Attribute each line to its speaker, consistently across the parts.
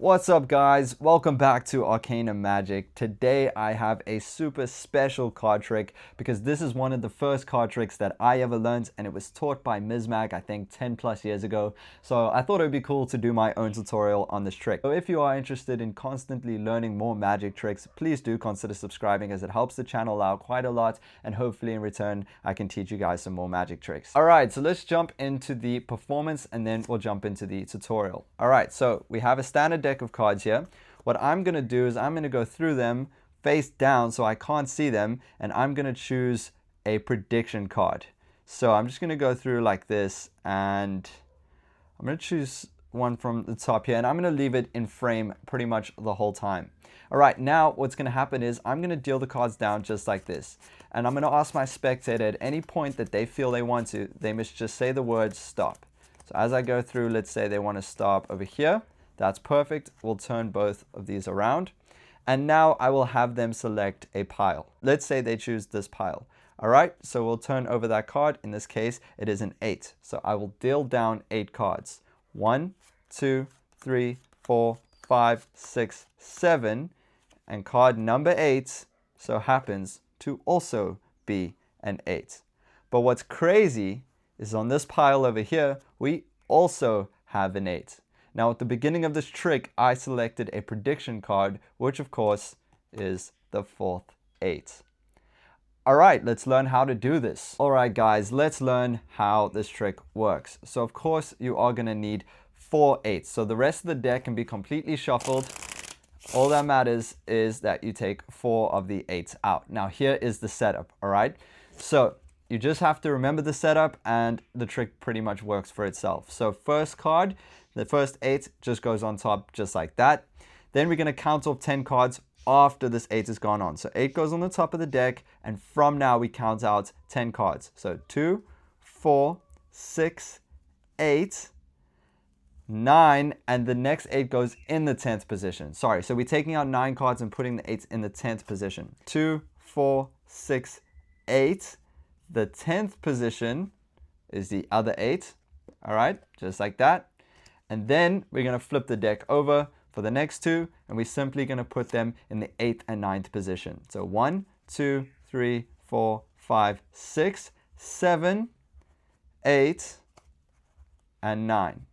Speaker 1: What's up, guys? Welcome back to Arcana Magic. Today I have a super special card trick because this is one of the first card tricks that I ever learned, and it was taught by Ms. Mag, I think 10 plus years ago. So I thought it would be cool to do my own tutorial on this trick. So if you are interested in constantly learning more magic tricks, please do consider subscribing, as it helps the channel out quite a lot, and hopefully in return I can teach you guys some more magic tricks. Alright, so let's jump into the performance and then we'll jump into the tutorial. Alright, so we have a standard deck of cards here. What I'm going to do is I'm going to go through them face down so I can't see them, and I'm going to choose a prediction card. So I'm just going to go through like this, and I'm going to choose one from the top here, and I'm going to leave it in frame pretty much the whole time. Alright, now what's going to happen is I'm going to deal the cards down just like this, and I'm going to ask my spectator at any point that they feel they want to, they must just say the word stop. So as I go through, let's say they want to stop over here. That's perfect. We'll turn both of these around. And now I will have them select a pile. Let's say they choose this pile. All right, so we'll turn over that card. In this case, it is an 8. So I will deal down 8 cards. 1, 2, 3, 4, 5, 6, 7. And card number 8 so happens to also be an 8. But what's crazy is on this pile over here, we also have an 8. Now, at the beginning of this trick, I selected a prediction card, which of course is the 4th 8. All right, let's learn how to do this. All right, guys, let's learn how this trick works. So of course, you are going to need 4 8s. So the rest of the deck can be completely shuffled. All that matters is that you take 4 of the 8s out. Now, here is the setup, all right? So you just have to remember the setup, and the trick pretty much works for itself. So first card, the first 8 just goes on top just like that. Then we're going to count off 10 cards after this 8 has gone on. So 8 goes on the top of the deck, and from now we count out 10 cards. So 2, 4, 6, 8, 9, and the next 8 goes in the 10th position. Sorry, so we're taking out 9 cards and putting the 8s in the 10th position. 2, 4, 6, 8. The 10th position is the other 8. All right, just like that. And then we're going to flip the deck over for the next 2, and we're simply going to put them in the 8th and 9th position. So 1, 2, 3, 4, 5, 6, 7, 8, and 9.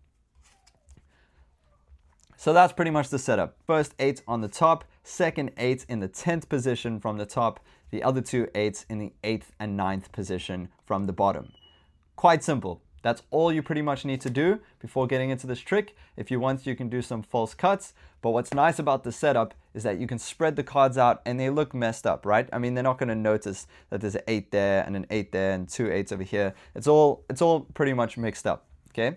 Speaker 1: So that's pretty much the setup. First 8 on the top, second 8 in the 10th position from the top, the other 2 8s in the 8th and 9th position from the bottom. Quite simple. That's all you pretty much need to do before getting into this trick. If you want, you can do some false cuts. But what's nice about the setup is that you can spread the cards out and they look messed up, right? I mean, they're not going to notice that there's an 8 there and an 8 there and 2 8s over here. It's all pretty much mixed up, okay?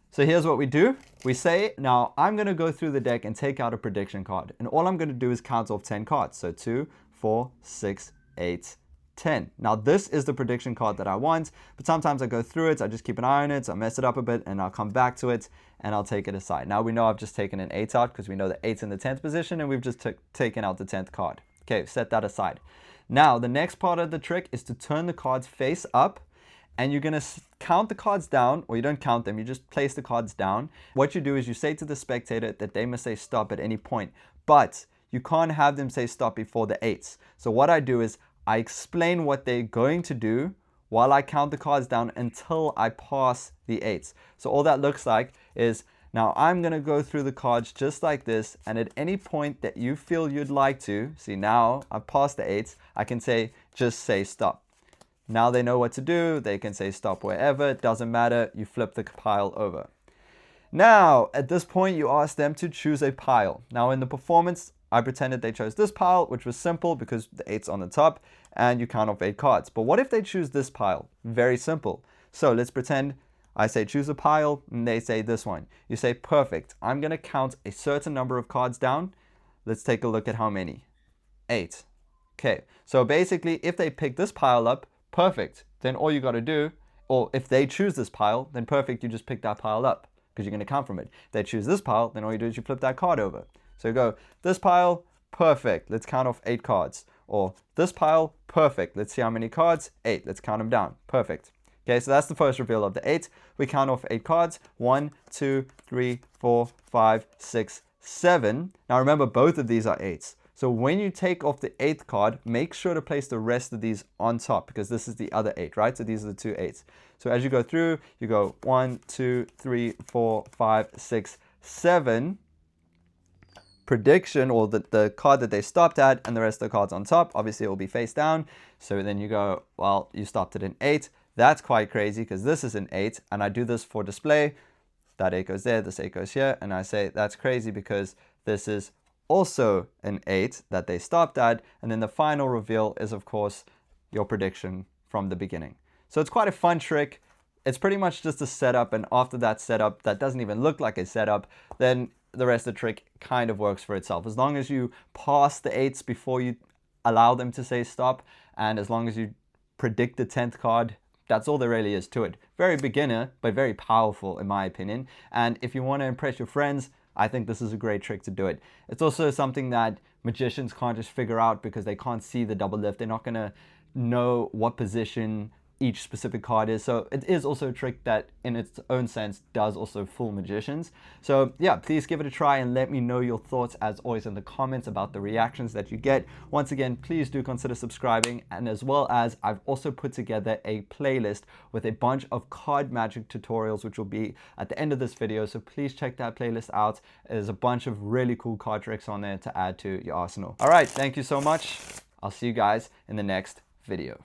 Speaker 1: So here's what we do. We say, now I'm going to go through the deck and take out a prediction card. And all I'm going to do is count off 10 cards. So 2, 4, 6, 8, 10. Now this is the prediction card that I want, but sometimes I go through it, I just keep an eye on it, so I mess it up a bit, and I'll come back to it, and I'll take it aside. Now we know I've just taken an 8 out, because we know the 8's in the 10th position, and we've just taken out the 10th card. Okay, set that aside. Now, the next part of the trick is to turn the cards face up, and you're going to count the cards down, or you don't count them, you just place the cards down. What you do is you say to the spectator that they must say stop at any point, but you can't have them say stop before the 8s. So what I do is I explain what they're going to do while I count the cards down until I pass the 8s. So all that looks like is, now I'm going to go through the cards just like this, and at any point that you feel you'd like to, see now I've passed the 8s, I can say, just say stop. Now they know what to do, they can say stop wherever, it doesn't matter, you flip the pile over. Now, at this point you ask them to choose a pile. Now in the performance, I pretended they chose this pile, which was simple because the 8's on the top, and you count off 8 cards. But what if they choose this pile? Very simple. So let's pretend I say choose a pile, and they say this one. You say perfect. I'm going to count a certain number of cards down. Let's take a look at how many. 8. Okay, so basically if they pick this pile up, perfect. Then all you got to do, or if they choose this pile, then perfect, you just pick that pile up because you're going to count from it. If they choose this pile, then all you do is you flip that card over. So you go, this pile, perfect, let's count off 8 cards. Or this pile, perfect, let's see how many cards, 8, let's count them down, perfect. Okay, so that's the first reveal of the 8. We count off 8 cards, 1, 2, 3, 4, 5, 6, 7. Now remember, both of these are 8s. So when you take off the 8th card, make sure to place the rest of these on top, because this is the other 8, right? So these are the 2 8s. So as you go through, you go 1, 2, 3, 4, 5, 6, 7. Prediction, or the card that they stopped at, and the rest of the cards on top. Obviously, it will be face down. So then you go, well, you stopped at an 8. That's quite crazy because this is an 8, and I do this for display. That 8 goes there, this 8 goes here, and I say that's crazy because this is also an 8 that they stopped at. And then the final reveal is, of course, your prediction from the beginning. So it's quite a fun trick. It's pretty much just a setup, and after that setup that doesn't even look like a setup, then the rest of the trick kind of works for itself. As long as you pass the 8s before you allow them to say stop, and as long as you predict the 10th card, that's all there really is to it. Very beginner, but very powerful in my opinion. And if you want to impress your friends, I think this is a great trick to do it. It's also something that magicians can't just figure out because they can't see the double lift. They're not going to know what position each specific card is. So it is also a trick that in its own sense does also fool magicians. So yeah, please give it a try and let me know your thoughts as always in the comments about the reactions that you get. Once again, please do consider subscribing, and as well as I've also put together a playlist with a bunch of card magic tutorials which will be at the end of this video. So please check that playlist out. There's a bunch of really cool card tricks on there to add to your arsenal. All right, thank you so much. I'll see you guys in the next video.